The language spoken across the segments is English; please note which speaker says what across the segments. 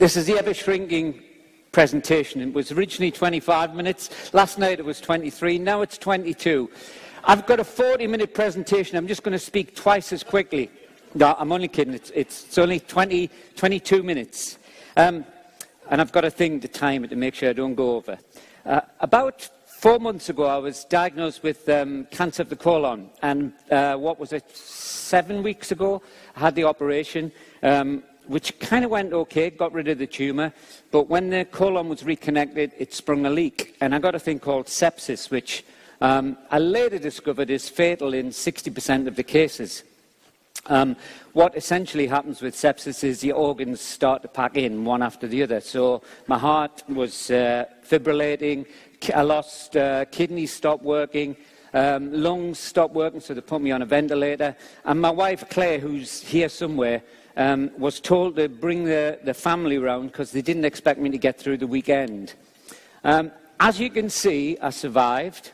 Speaker 1: This is the ever-shrinking presentation. It was originally 25 minutes. Last night it was 23. Now it's 22. I've got a 40-minute presentation. I'm just going to speak twice as quickly. No, I'm only kidding. It's only 22 minutes. And I've got a thing to time it to make sure I don't go over. About 4 months ago, I was diagnosed with cancer of the colon. And what was it, 7 weeks ago, I had the operation, which kind of went okay, got rid of the tumour. But when the colon was reconnected, it sprung a leak. And I got a thing called sepsis, which I later discovered is fatal in 60% of the cases. What essentially happens with sepsis is your organs start to pack in one after the other. So my heart was fibrillating, I lost kidneys stopped working, lungs stopped working, so they put me on a ventilator. And my wife Claire, who's here somewhere, was told to bring the family round because they didn't expect me to get through the weekend. As you can see, I survived.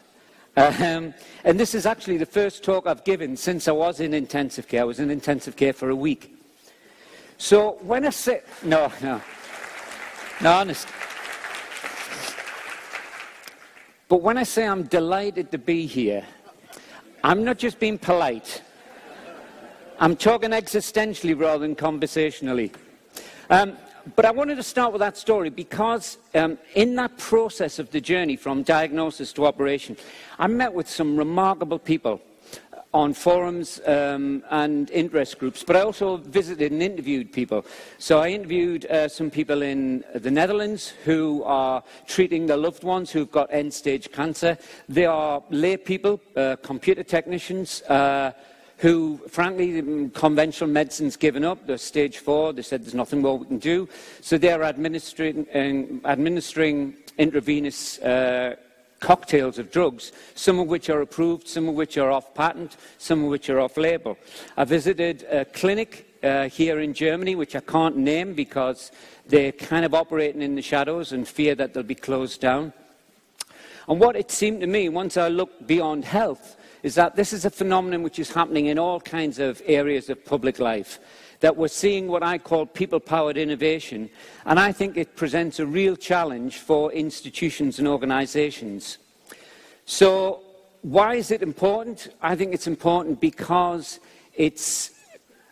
Speaker 1: And this is actually the first talk I've given since I was in intensive care. I was in intensive care for a week. So when I say... No, honest. But when I say I'm delighted to be here, I'm not just being polite. I'm talking existentially rather than conversationally. But I wanted to start with that story because in that process of the journey from diagnosis to operation, I met with some remarkable people on forums and interest groups, but I also visited and interviewed people. So I interviewed some people in the Netherlands who are treating their loved ones who've got end-stage cancer. They are lay people, computer technicians, who, frankly, conventional medicine's given up. They're stage 4. They said there's nothing more we can do. So they're administering intravenous cocktails of drugs, some of which are approved, some of which are off patent, some of which are off label. I visited a clinic here in Germany, which I can't name because they're kind of operating in the shadows and fear that they'll be closed down. And what it seemed to me, once I looked beyond health, is that this is a phenomenon which is happening in all kinds of areas of public life, that we're seeing what I call people-powered innovation, and I think it presents a real challenge for institutions and organizations. So why is it important? I think it's important because it's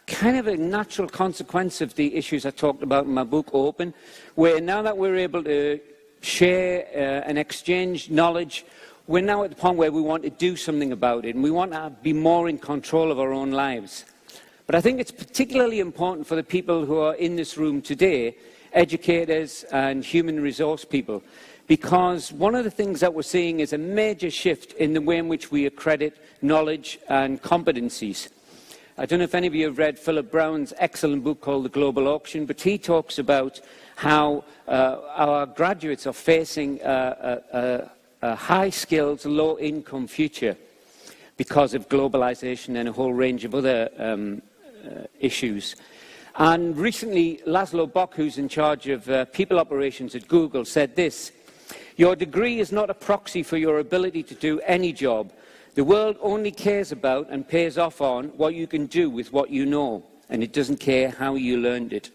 Speaker 1: kind of a natural consequence of the issues I talked about in my book, Open, where now that we're able to share and exchange knowledge, we're now at the point where we want to do something about it, and we want to be more in control of our own lives. But I think it's particularly important for the people who are in this room today, educators and human resource people, because one of the things that we're seeing is a major shift in the way in which we accredit knowledge and competencies. I don't know if any of you have read Philip Brown's excellent book called The Global Auction, but he talks about how our graduates are facing a high-skills, low-income future because of globalization and a whole range of other issues. And recently, Laszlo Bock, who's in charge of people operations at Google, said this: "Your degree is not a proxy for your ability to do any job. The world only cares about and pays off on what you can do with what you know, and it doesn't care how you learned it."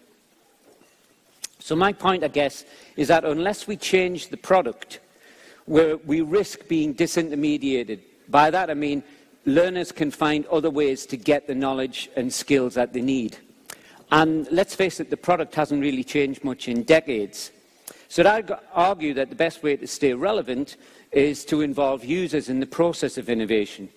Speaker 1: So my point, I guess, is that unless we change the product, we risk being disintermediated. By that I mean learners can find other ways to get the knowledge and skills that they need. And let's face it, the product hasn't really changed much in decades. So I'd argue that the best way to stay relevant is to involve users in the process of innovation.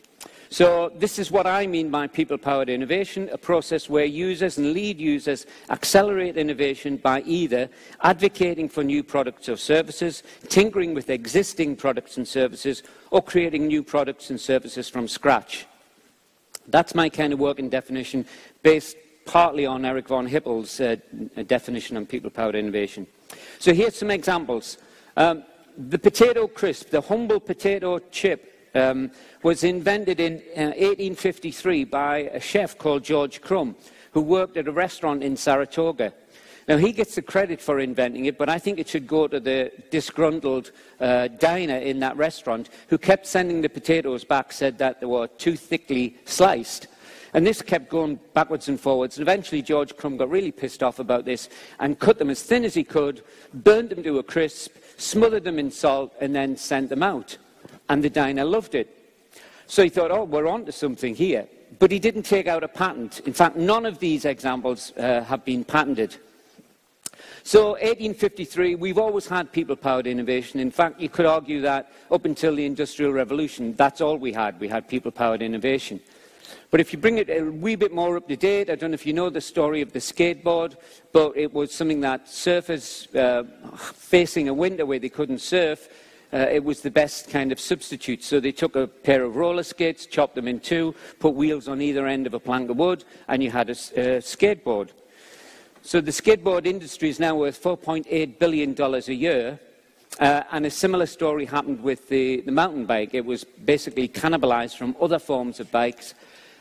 Speaker 1: So this is what I mean by people-powered innovation, a process where users and lead users accelerate innovation by either advocating for new products or services, tinkering with existing products and services, or creating new products and services from scratch. That's my kind of working definition, based partly on Eric von Hippel's definition on people-powered innovation. So here's some examples. The potato crisp, the humble potato chip, was invented in 1853 by a chef called George Crumb, who worked at a restaurant in Saratoga. Now, he gets the credit for inventing it, but I think it should go to the disgruntled diner in that restaurant, who kept sending the potatoes back, said that they were too thickly sliced. And this kept going backwards and forwards. And eventually George Crumb got really pissed off about this and cut them as thin as he could, burned them to a crisp, smothered them in salt, and then sent them out. And the diner loved it. So he thought, oh, we're onto something here. But he didn't take out a patent. In fact, none of these examples have been patented. So 1853, we've always had people-powered innovation. In fact, you could argue that up until the Industrial Revolution, that's all we had. We had people-powered innovation. But if you bring it a wee bit more up to date, I don't know if you know the story of the skateboard, but it was something that surfers facing a winter where they couldn't surf, it was the best kind of substitute. So they took a pair of roller skates, chopped them in two, put wheels on either end of a plank of wood, and you had a skateboard. So the skateboard industry is now worth $4.8 billion a year. And a similar story happened with the mountain bike. It was basically cannibalized from other forms of bikes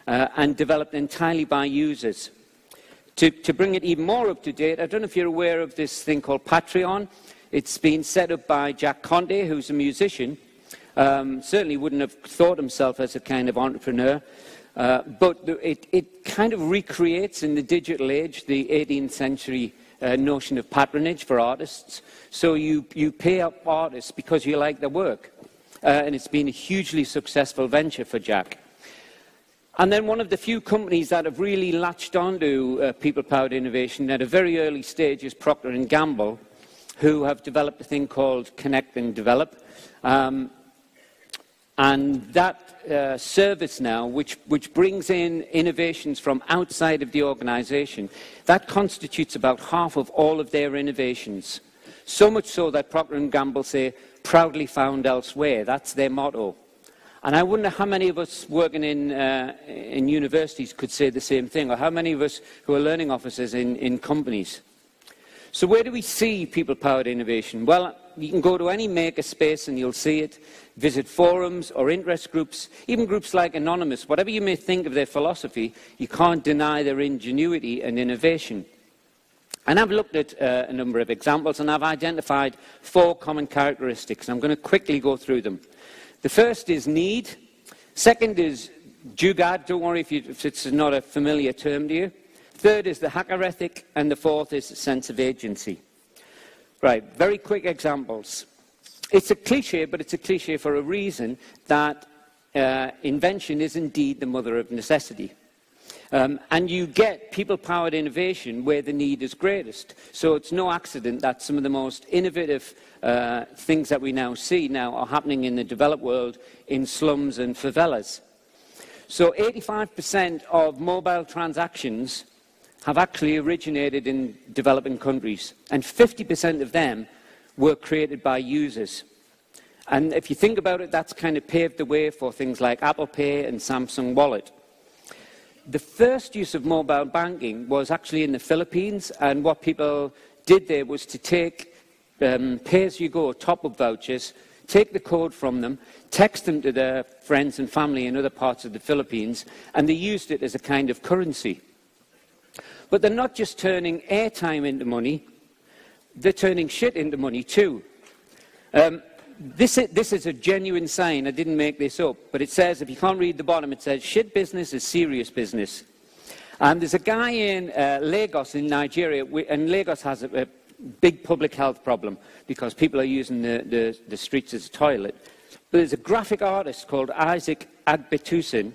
Speaker 1: and developed entirely by users. To bring it even more up to date, I don't know if you're aware of this thing called Patreon. It's been set up by Jack Conte, who's a musician. Certainly wouldn't have thought himself as a kind of entrepreneur. But it kind of recreates in the digital age the 18th century notion of patronage for artists. So you pay up artists because you like their work. And it's been a hugely successful venture for Jack. And then one of the few companies that have really latched onto people-powered innovation at a very early stage is Procter & Gamble, who have developed a thing called Connect and Develop. And that service now, which brings in innovations from outside of the organization, that constitutes about half of all of their innovations. So much so that Procter & Gamble say, proudly found elsewhere. That's their motto. And I wonder how many of us working in universities could say the same thing, or how many of us who are learning officers in companies. So where do we see people-powered innovation? Well, you can go to any maker space and you'll see it. Visit forums or interest groups, even groups like Anonymous. Whatever you may think of their philosophy, you can't deny their ingenuity and innovation. And I've looked at a number of examples, and I've identified 4 common characteristics. I'm going to quickly go through them. The first is need. Second is jugaad. Don't worry if it's not a familiar term to you. Third is the hacker ethic, and the fourth is the sense of agency. Right, very quick examples. It's a cliche, but it's a cliche for a reason, that invention is indeed the mother of necessity. And you get people-powered innovation where the need is greatest. So it's no accident that some of the most innovative things that we now see now are happening in the developed world in slums and favelas. So 85% of mobile transactions have actually originated in developing countries, and 50% of them were created by users. And if you think about it, that's kind of paved the way for things like Apple Pay and Samsung Wallet. The first use of mobile banking was actually in the Philippines, and what people did there was to take pay-as-you-go top-up vouchers, take the code from them, text them to their friends and family in other parts of the Philippines, and they used it as a kind of currency. But they're not just turning airtime into money, they're turning shit into money too. This is a genuine sign. I didn't make this up, but it says, if you can't read the bottom, it says, shit business is serious business. And there's a guy in Lagos in Nigeria, and Lagos has a big public health problem because people are using the streets as a toilet. But there's a graphic artist called Isaac Agbetusin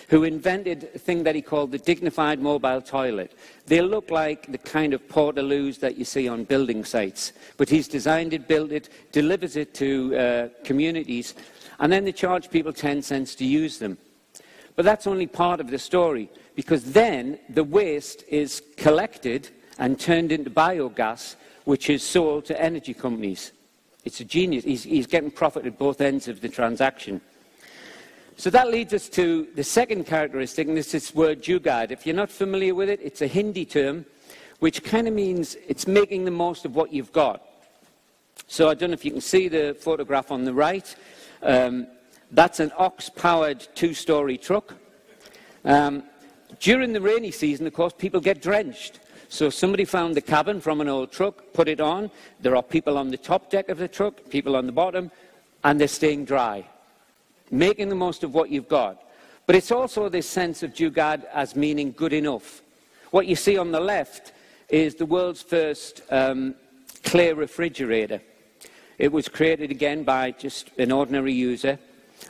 Speaker 1: who invented a thing that he called the dignified mobile toilet. They look like the kind of portaloos that you see on building sites, but he's designed it, built it, delivers it to communities, and then they charge people 10 cents to use them. But that's only part of the story, because then the waste is collected and turned into biogas, which is sold to energy companies. It's a genius. He's getting profit at both ends of the transaction. So that leads us to the second characteristic, and this is word jugaad. If you're not familiar with it, it's a Hindi term, which kind of means it's making the most of what you've got. So I don't know if you can see the photograph on the right. That's an ox-powered 2-story truck. During the rainy season, of course, people get drenched. So somebody found the cabin from an old truck, put it on. There are people on the top deck of the truck, people on the bottom, and they're staying dry. Making the most of what you've got. But it's also this sense of Jugaad as meaning good enough. What you see on the left is the world's first clay refrigerator. It was created again by just an ordinary user.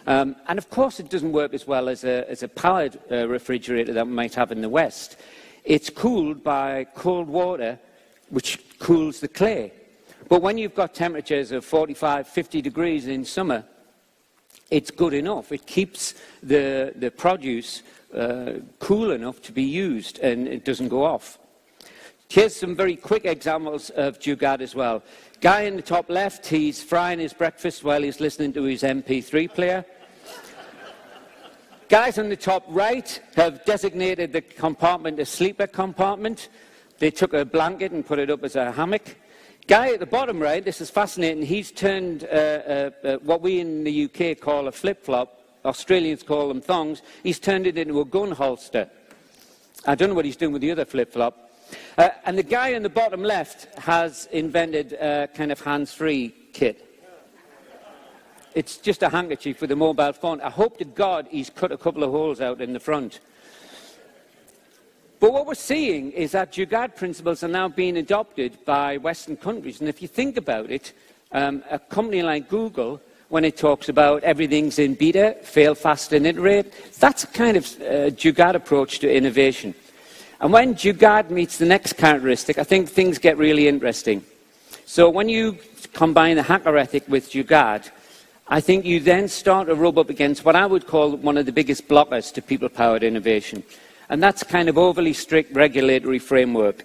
Speaker 1: And of course it doesn't work as well as a powered refrigerator that we might have in the West. It's cooled by cold water, which cools the clay. But when you've got temperatures of 45, 50 degrees in summer, it's good enough. It keeps the produce cool enough to be used, and it doesn't go off. Here's some very quick examples of Jugaad as well. Guy in the top left, he's frying his breakfast while he's listening to his MP3 player. Guys on the top right have designated the compartment a sleeper compartment. They took a blanket and put it up as a hammock. Guy at the bottom right, this is fascinating, he's turned what we in the UK call a flip-flop, Australians call them thongs, he's turned it into a gun holster. I don't know what he's doing with the other flip-flop. And the guy in the bottom left has invented a kind of hands-free kit. It's just a handkerchief with a mobile phone. I hope to God he's cut a couple of holes out in the front. But what we're seeing is that Jugaad principles are now being adopted by Western countries. And if you think about it, a company like Google, when it talks about everything's in beta, fail fast and iterate, that's a kind of Jugaad approach to innovation. And when Jugaad meets the next characteristic, I think things get really interesting. So when you combine the hacker ethic with Jugaad, I think you then start to rub up against what I would call one of the biggest blockers to people-powered innovation. And that's kind of overly strict regulatory framework.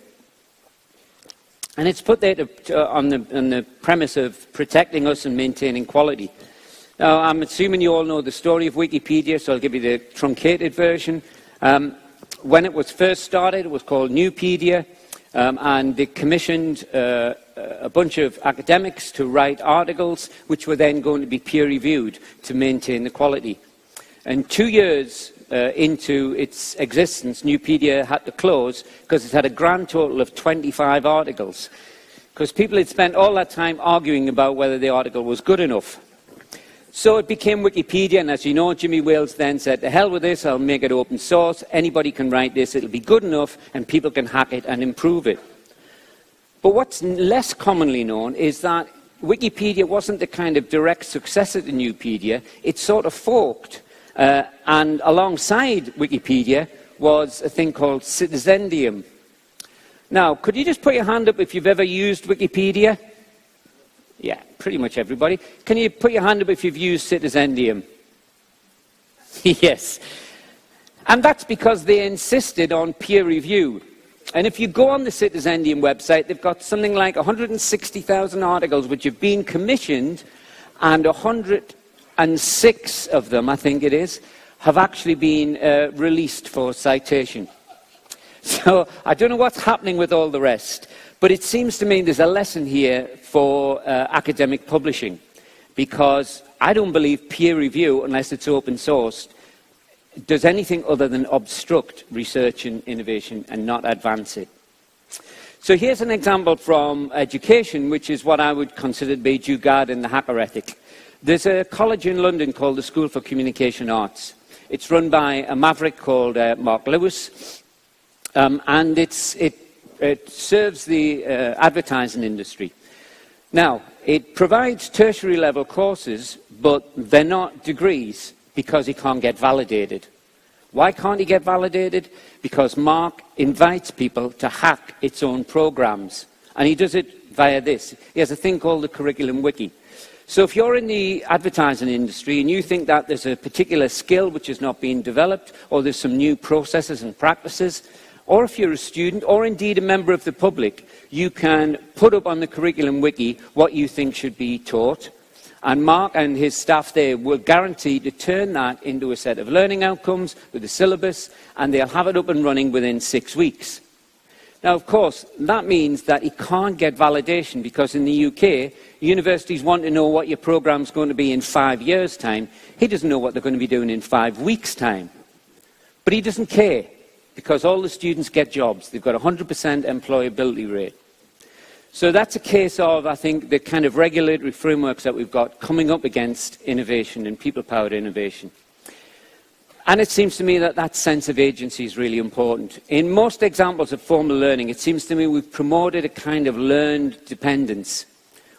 Speaker 1: And it's put there on the premise of protecting us and maintaining quality. Now, I'm assuming you all know the story of Wikipedia, so I'll give you the truncated version. When it was first started, it was called Newpedia, and they commissioned a bunch of academics to write articles, which were then going to be peer-reviewed to maintain the quality. And 2 years into its existence, Newpedia had to close because it had a grand total of 25 articles, because people had spent all that time arguing about whether the article was good enough. So it became Wikipedia, and as you know, Jimmy Wales then said, to hell with this, I'll make it open source, anybody can write this, it'll be good enough, and people can hack it and improve it. But what's less commonly known is that Wikipedia wasn't the kind of direct successor to Newpedia, it sort of forked. And alongside Wikipedia was a thing called Citizendium. Now, could you just put your hand up if you've ever used Wikipedia? Yeah, pretty much everybody. Can you put your hand up if you've used Citizendium? Yes. And that's because they insisted on peer review. And if you go on the Citizendium website, they've got something like 160,000 articles which have been commissioned, and 106 of them, I think it is, have actually been released for citation. So I don't know what's happening with all the rest, but it seems to me there's a lesson here for academic publishing, because I don't believe peer review, unless it's open sourced, does anything other than obstruct research and innovation and not advance it. So here's an example from education, which is what I would consider to be Jugaad and the hacker ethic. There's a college in London called the School for Communication Arts. It's run by a maverick called Mark Lewis, and it serves the advertising industry. Now, it provides tertiary level courses, but they're not degrees because he can't get validated. Why can't he get validated? Because Mark invites people to hack its own programs, and he does it via this. He has a thing called the Curriculum Wiki. So if you're in the advertising industry and you think that there's a particular skill which is not being developed, or there's some new processes and practices, or if you're a student, or indeed a member of the public, you can put up on the Curriculum Wiki what you think should be taught. And Mark and his staff there will guarantee to turn that into a set of learning outcomes with a syllabus, and they'll have it up and running within 6 weeks. Now, of course, that means that he can't get validation, because in the UK, universities want to know what your program's going to be in 5 years' time. He doesn't know what they're going to be doing in 5 weeks' time. But he doesn't care, because all the students get jobs. They've got a 100% employability rate. So that's a case of, I think, the kind of regulatory frameworks that we've got coming up against innovation and people-powered innovation. And it seems to me that that sense of agency is really important. In most examples of formal learning, it seems to me we've promoted a kind of learned dependence.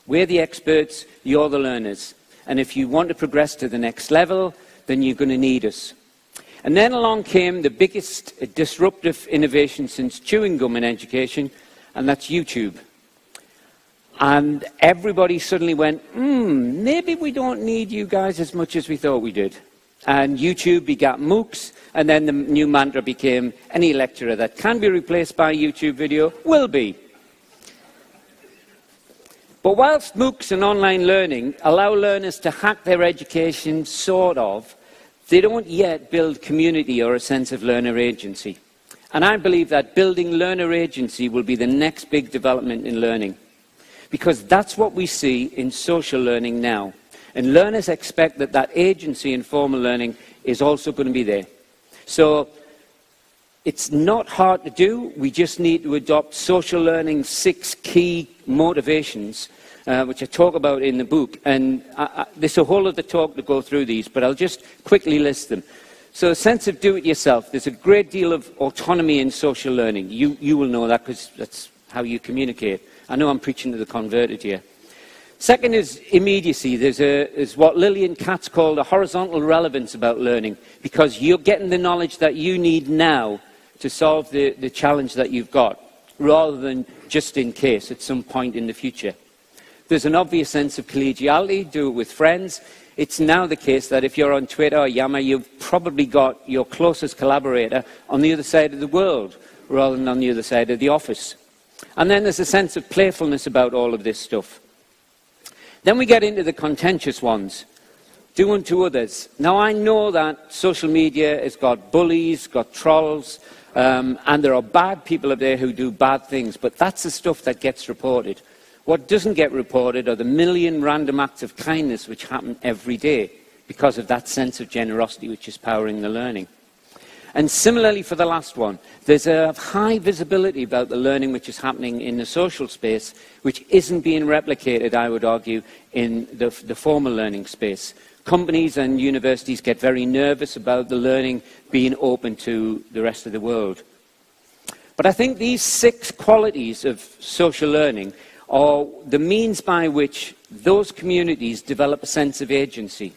Speaker 1: We're the experts, you're the learners. And if you want to progress to the next level, then you're going to need us. And then along came the biggest disruptive innovation since chewing gum in education, and that's YouTube. And everybody suddenly went, maybe we don't need you guys as much as we thought we did. And YouTube begat MOOCs, and then the new mantra became, any lecturer that can be replaced by a YouTube video will be. But whilst MOOCs and online learning allow learners to hack their education, sort of, they don't yet build community or a sense of learner agency. And I believe that building learner agency will be the next big development in learning. Because that's what we see in social learning now. And learners expect that that agency in formal learning is also going to be there. So it's not hard to do. We just need to adopt social learning's 6 key motivations, which I talk about in the book. And there's a whole other talk to go through these, but I'll just quickly list them. So a sense of do-it-yourself. There's a great deal of autonomy in social learning. You will know that because that's how you communicate. I know I'm preaching to the converted here. Second is immediacy. There's what Lillian Katz called a horizontal relevance about learning, because you're getting the knowledge that you need now to solve the challenge that you've got, rather than just in case at some point in the future. There's an obvious sense of collegiality, do it with friends. It's now the case that if you're on Twitter or Yammer, you've probably got your closest collaborator on the other side of the world, rather than on the other side of the office. And then there's a sense of playfulness about all of this stuff. Then we get into the contentious ones. Do unto others. Now, I know that social media has got bullies, got trolls, and there are bad people out there who do bad things, but that's the stuff that gets reported. What doesn't get reported are the million random acts of kindness which happen every day because of that sense of generosity which is powering the learning. And similarly for the last one, there's a high visibility about the learning which is happening in the social space, which isn't being replicated, I would argue, in the formal learning space. Companies and universities get very nervous about the learning being open to the rest of the world. But I think these 6 qualities of social learning are the means by which those communities develop a sense of agency.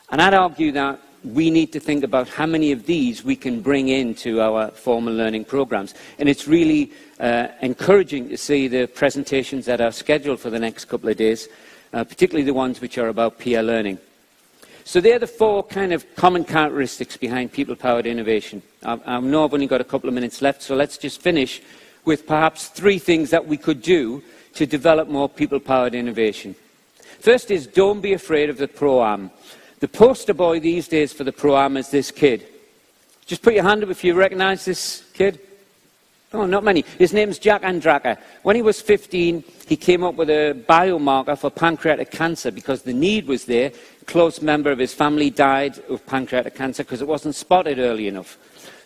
Speaker 1: And I'd argue that we need to think about how many of these we can bring into our formal learning programs. And it's really encouraging to see the presentations that are scheduled for the next couple of days, particularly the ones which are about peer learning. So they're the 4 kind of common characteristics behind people-powered innovation. I know I've only got a couple of minutes left, so let's just finish with perhaps 3 things that we could do to develop more people-powered innovation. First is, don't be afraid of the pro-am. The poster boy these days for the pro-am is this kid. Just put your hand up if you recognise this kid. Oh, not many. His name's Jack Andraka. When he was 15, he came up with a biomarker for pancreatic cancer because the need was there. A close member of his family died of pancreatic cancer because it wasn't spotted early enough.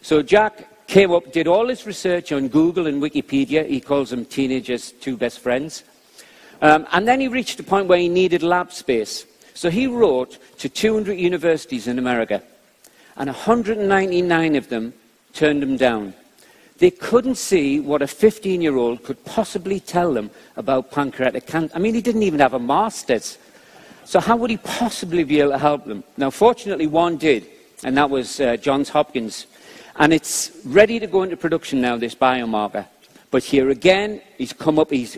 Speaker 1: So Jack came up, did all his research on Google and Wikipedia. He calls them teenagers' 2 best friends. And then he reached a point where he needed lab space. So he wrote to 200 universities in America, and 199 of them turned him down. They couldn't see what a 15-year-old could possibly tell them about pancreatic cancer. I mean, he didn't even have a master's. So how would he possibly be able to help them? Now, fortunately, one did, and that was Johns Hopkins. And it's ready to go into production now, this biomarker. But here again, he's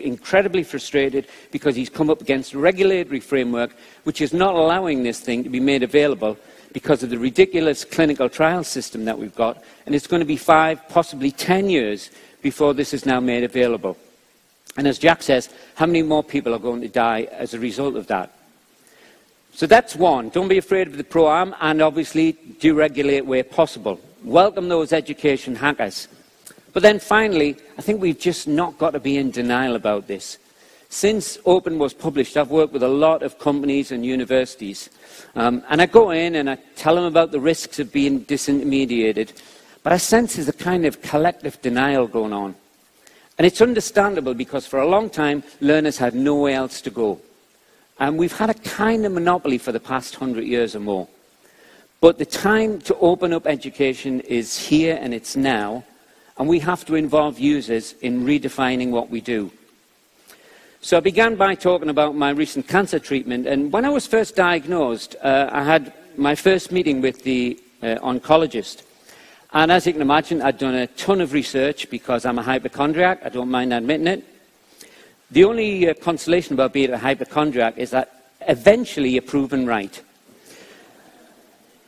Speaker 1: incredibly frustrated because he's come up against a regulatory framework which is not allowing this thing to be made available because of the ridiculous clinical trial system that we've got. And it's going to be 5, possibly 10 years before this is now made available. And as Jack says, how many more people are going to die as a result of that? So that's one. Don't be afraid of the pro-am, and obviously deregulate where possible. Welcome those education hackers. But then finally, I think we've just not got to be in denial about this. Since Open was published, I've worked with a lot of companies and universities. And I go in and I tell them about the risks of being disintermediated. But I sense there's a kind of collective denial going on. And it's understandable because for a long time, learners had nowhere else to go. And we've had a kind of monopoly for the past 100 years or more. But the time to open up education is here and it's now, and we have to involve users in redefining what we do. So I began by talking about my recent cancer treatment, and when I was first diagnosed, I had my first meeting with the oncologist. And as you can imagine, I'd done a ton of research because I'm a hypochondriac. I don't mind admitting it. The only consolation about being a hypochondriac is that eventually you're proven right.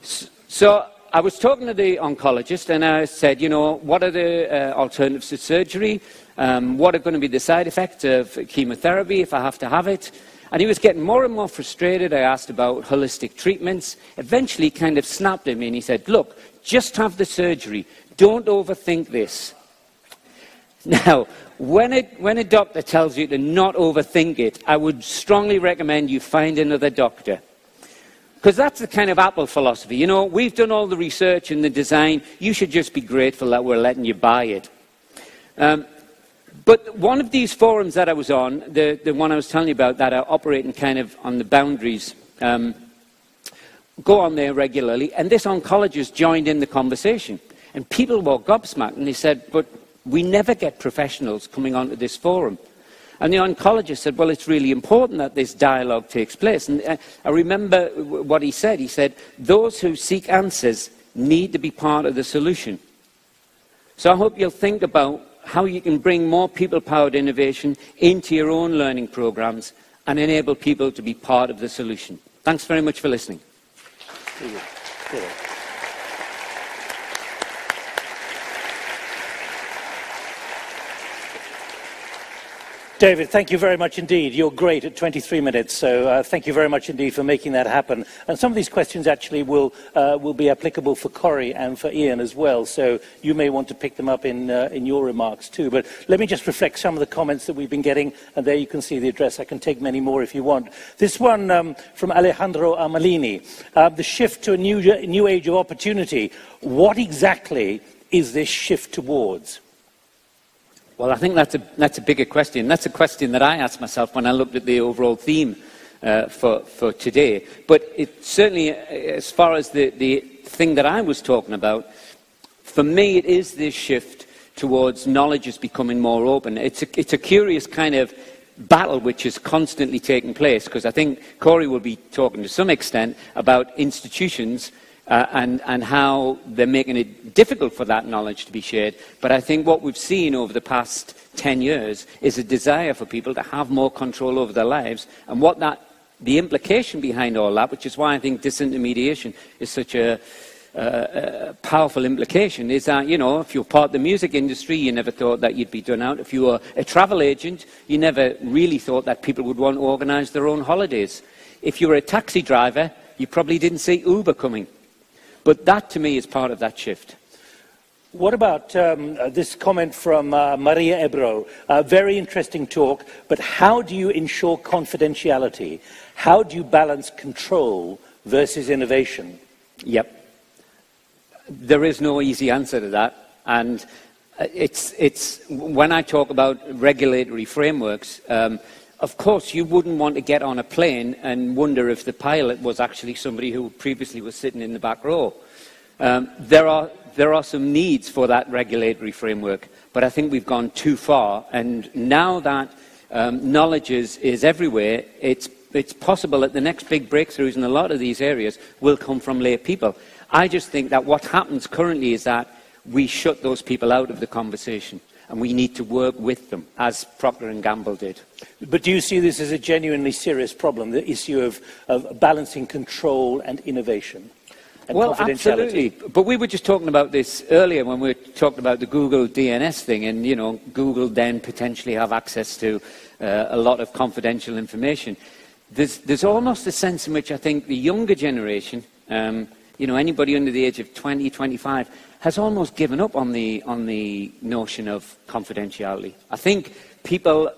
Speaker 1: So I was talking to the oncologist and I said, you know, what are the alternatives to surgery? What are going to be the side effects of chemotherapy if I have to have it? And he was getting more and more frustrated. I asked about holistic treatments. Eventually he kind of snapped at me and he said, look, just have the surgery. Don't overthink this. Now, when a doctor tells you to not overthink it, I would strongly recommend you find another doctor. Because that's the kind of Apple philosophy. You know, we've done all the research and the design. You should just be grateful that we're letting you buy it. But one of these forums that I was on, the one I was telling you about, that are operating kind of on the boundaries, go on there regularly, and this oncologist joined in the conversation. And people were gobsmacked, and they said, but we never get professionals coming onto this forum. And the oncologist said, well, it's really important that this dialogue takes place. And I remember what he said. He said, those who seek answers need to be part of the solution. So I hope you'll think about how you can bring more people-powered innovation into your own learning programs and enable people to be part of the solution. Thanks very much for listening.
Speaker 2: David, thank you very much indeed. You're great at 23 minutes, so thank you very much indeed for making that happen. And some of these questions actually will be applicable for Corey and for Ian as well, so you may want to pick them up in your remarks too. But let me just reflect some of the comments that we've been getting, and there you can see the address. I can take many more if you want. This one from Alejandro Amalini, the shift to a new age of opportunity. What exactly is this shift towards?
Speaker 1: Well, I think that's a bigger question. That's a question that I asked myself when I looked at the overall theme for today. But it certainly, as far as the thing that I was talking about, for me it is this shift towards knowledge is becoming more open. It's a curious kind of battle which is constantly taking place, because I think Corey will be talking to some extent about institutions and how they're making it difficult for that knowledge to be shared. But I think what we've seen over the past 10 years is a desire for people to have more control over their lives, and the implication behind all that, which is why I think disintermediation is such a powerful implication, is that, you know, if you're part of the music industry, you never thought that you'd be done out. If you were a travel agent, you never really thought that people would want to organise their own holidays. If you were a taxi driver, you probably didn't see Uber coming. But that, to me, is part of that shift.
Speaker 2: What about this comment from Maria Ebro? Very interesting talk, but how do you ensure confidentiality? How do you balance control versus innovation?
Speaker 1: Yep. There is no easy answer to that. And it's when I talk about regulatory frameworks, of course, you wouldn't want to get on a plane and wonder if the pilot was actually somebody who previously was sitting in the back row. There are some needs for that regulatory framework, but I think we've gone too far. And now that knowledge is everywhere, it's possible that the next big breakthroughs in a lot of these areas will come from lay people. I just think that what happens currently is that we shut those people out of the conversation. And we need to work with them, as Procter & Gamble did.
Speaker 2: But do you see this as a genuinely serious problem, the issue of balancing control and innovation and confidentiality?
Speaker 1: Absolutely. But we were just talking about this earlier when we were talking about the Google DNS thing, and, you know, Google then potentially have access to a lot of confidential information. There's almost a sense in which I think the younger generation, you know, anybody under the age of 20, 25, has almost given up on the notion of confidentiality. I think people,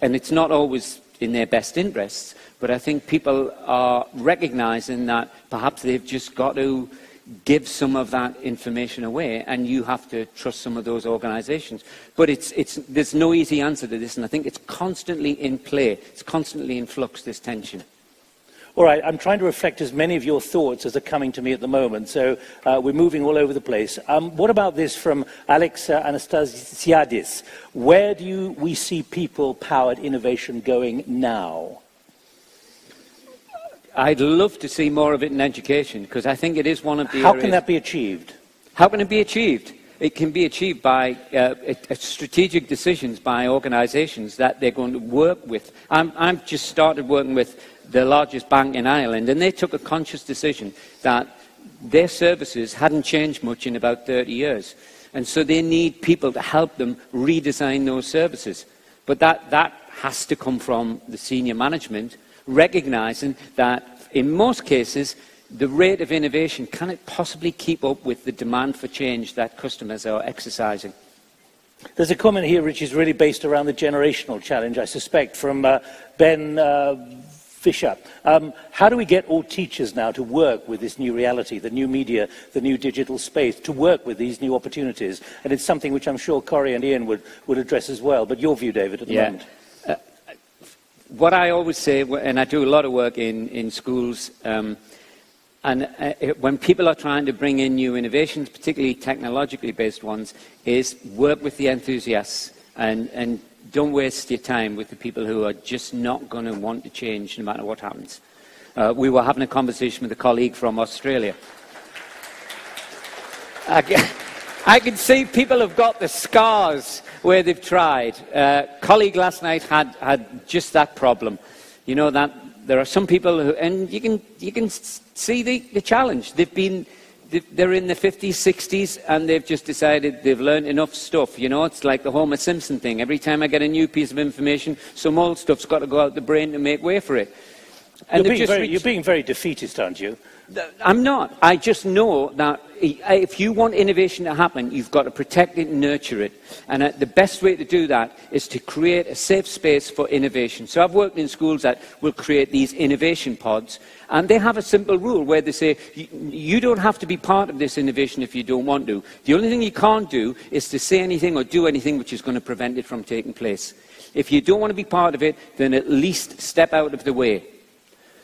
Speaker 1: and it's not always in their best interests, but I think people are recognizing that perhaps they've just got to give some of that information away, and you have to trust some of those organizations. But there's no easy answer to this, and I think it's constantly in play. It's constantly in flux, this tension.
Speaker 2: All right, I'm trying to reflect as many of your thoughts as are coming to me at the moment, so we're moving all over the place. What about this from Alex Anastasiadis? Where do we see people-powered innovation going now?
Speaker 1: I'd love to see more of it in education, because I think it is one of the
Speaker 2: How
Speaker 1: areas...
Speaker 2: can that be achieved?
Speaker 1: How can it be achieved? It can be achieved by strategic decisions by organisations that they're going to work with. I've just started working with the largest bank in Ireland, and they took a conscious decision that their services hadn't changed much in about 30 years. And so they need people to help them redesign those services. But that has to come from the senior management, recognising that in most cases, the rate of innovation cannot possibly keep up with the demand for change that customers are exercising.
Speaker 2: There's a comment here which is really based around the generational challenge, I suspect, from Ben Fisher. How do we get all teachers now to work with this new reality, the new media, the new digital space, to work with these new opportunities? And it's something which I'm sure Corey and Ian would address as well. But your view, David, at the moment.
Speaker 1: What I always say, and I do a lot of work in schools, when people are trying to bring in new innovations, particularly technologically based ones, is work with the enthusiasts and don't waste your time with the people who are just not going to want to change no matter what happens. We were having a conversation with a colleague from Australia. I can see people have got the scars where they've tried. A colleague last night had just that problem. You know, that there are some people who, and you can see the challenge. They're in the 50s, 60s, and they've just decided they've learned enough stuff. You know, it's like the Homer Simpson thing. Every time I get a new piece of information, some old stuff's got to go out the brain to make way for it. And
Speaker 2: you're being very defeatist, aren't you?
Speaker 1: I'm not. I just know that if you want innovation to happen, you've got to protect it and nurture it. And the best way to do that is to create a safe space for innovation. So I've worked in schools that will create these innovation pods, and they have a simple rule where they say, you don't have to be part of this innovation if you don't want to. The only thing you can't do is to say anything or do anything which is going to prevent it from taking place. If you don't want to be part of it, then at least step out of the way.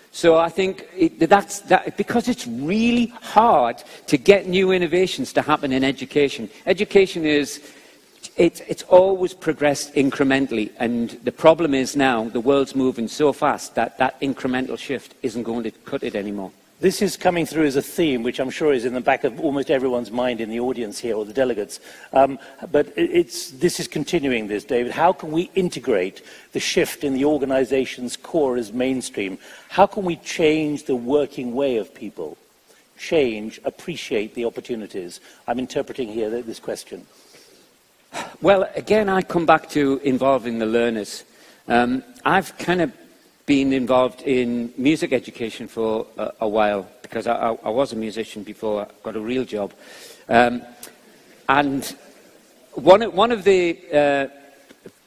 Speaker 1: So I think because it's really hard to get new innovations to happen in education. Education it's always progressed incrementally, and the problem is now the world's moving so fast that incremental shift isn't going to cut it anymore.
Speaker 2: This is coming through as a theme, which I'm sure is in the back of almost everyone's mind in the audience here, or the delegates. But this is continuing this, David. How can we integrate the shift in the organization's core as mainstream? How can we change the working way of people? Appreciate the opportunities. I'm interpreting here this question.
Speaker 1: Well, again, I come back to involving the learners. I've kind of been involved in music education for a while, because I was a musician before I got a real job. And one of the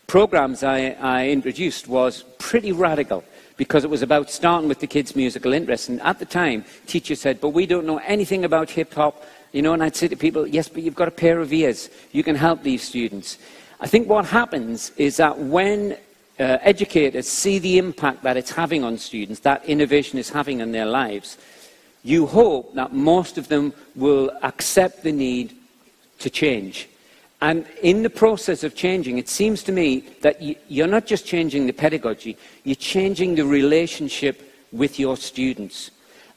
Speaker 1: programs I introduced was pretty radical, because it was about starting with the kids' musical interest. And at the time, teachers said, but we don't know anything about hip-hop. You know, and I'd say to people, yes, but you've got a pair of ears. You can help these students. I think what happens is that when educators see the impact that it's having on students, that innovation is having on their lives, you hope that most of them will accept the need to change. And in the process of changing, it seems to me that you're not just changing the pedagogy, you're changing the relationship with your students.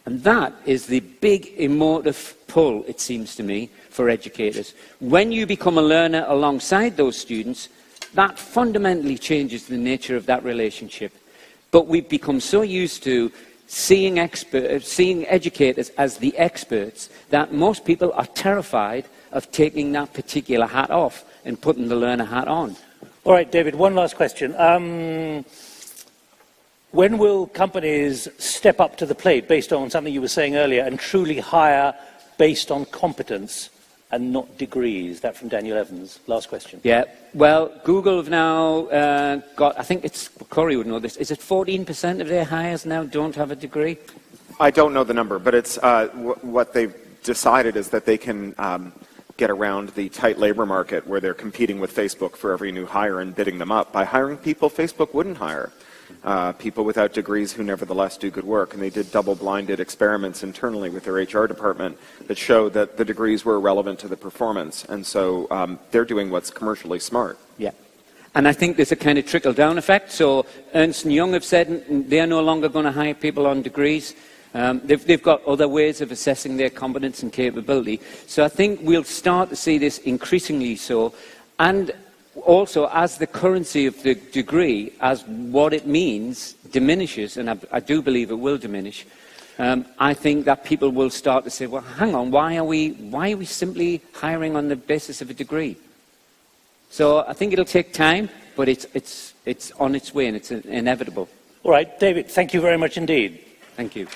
Speaker 1: And that is the big emotive pull, it seems to me, for educators. When you become a learner alongside those students, that fundamentally changes the nature of that relationship. But we've become so used to seeing educators as the experts that most people are terrified of taking that particular hat off and putting the learner hat on.
Speaker 2: All right, David, one last question. When will companies step up to the plate, based on something you were saying earlier, and truly hire based on competence and not degrees? That from Daniel Evans. Last question. Yeah.
Speaker 1: Well, Google have now got, I think it's, Corey would know this, is it 14% of their hires now don't have a degree?
Speaker 3: I don't know the number, but it's what they've decided is that they can get around the tight labor market where they're competing with Facebook for every new hire and bidding them up. By hiring people Facebook wouldn't hire. people without degrees who nevertheless do good work. And they did double-blinded experiments internally with their HR department that showed that the degrees were relevant to the performance. And so they're doing what's commercially smart.
Speaker 1: Yeah. And I think there's a kind of trickle-down effect. So Ernst & Young have said they're no longer going to hire people on degrees. They've got other ways of assessing their competence and capability. So I think we'll start to see this increasingly so. And also, as the currency of the degree, as what it means diminishes, and I do believe it will diminish, I think that people will start to say, well, hang on, why are we simply hiring on the basis of a degree? So I think it'll take time, but it's on its way and it's inevitable.
Speaker 2: All right, David, thank you very much indeed.
Speaker 1: Thank you.